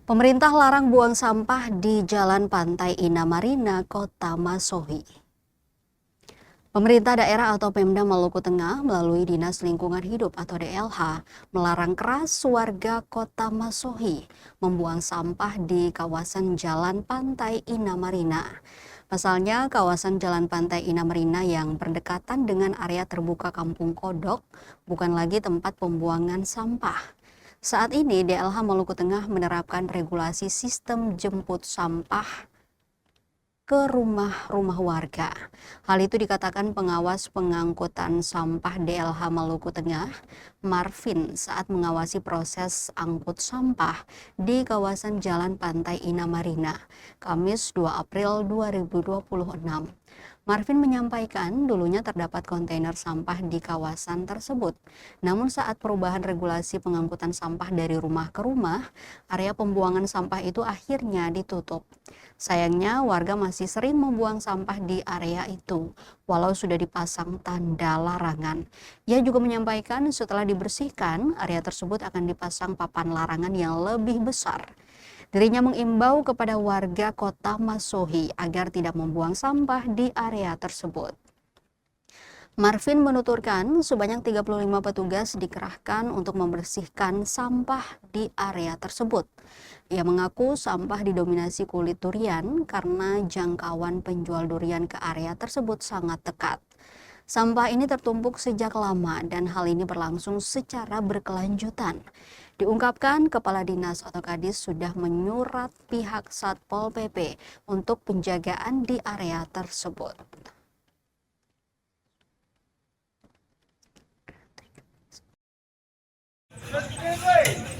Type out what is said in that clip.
Pemerintah larang buang sampah di Jalan Pantai Indah Kota Masohi. Pemerintah daerah atau Pemda Maluku Tengah melalui Dinas Lingkungan Hidup atau DLH melarang keras warga Kota Masohi membuang sampah di kawasan Jalan Pantai Indah. Pasalnya, kawasan Jalan Pantai Indah yang berdekatan dengan area terbuka Kampung Kodok bukan lagi tempat pembuangan sampah. Saat ini, DLH Maluku Tengah menerapkan regulasi sistem jemput sampah ke rumah-rumah warga. Hal itu dikatakan pengawas pengangkutan sampah DLH Maluku Tengah, Marvin, saat mengawasi proses angkut sampah di kawasan Jalan Pantai Indah, Kamis 2 April 2026. Marvin menyampaikan dulunya terdapat kontainer sampah di kawasan tersebut. Namun saat perubahan regulasi pengangkutan sampah dari rumah ke rumah, area pembuangan sampah itu akhirnya ditutup. Sayangnya warga masih sering membuang sampah di area itu, walau sudah dipasang tanda larangan. Ia juga menyampaikan setelah dibersihkan, area tersebut akan dipasang papan larangan yang lebih besar. Dirinya mengimbau kepada warga Kota Masohi agar tidak membuang sampah di area tersebut. Marvin menuturkan sebanyak 35 petugas dikerahkan untuk membersihkan sampah di area tersebut. Ia mengaku sampah didominasi kulit durian karena jangkauan penjual durian ke area tersebut sangat dekat. Sampah ini tertumpuk sejak lama dan hal ini berlangsung secara berkelanjutan. Diungkapkan Kepala Dinas atau Kadis sudah menyurat pihak Satpol PP untuk penjagaan di area tersebut. Woi,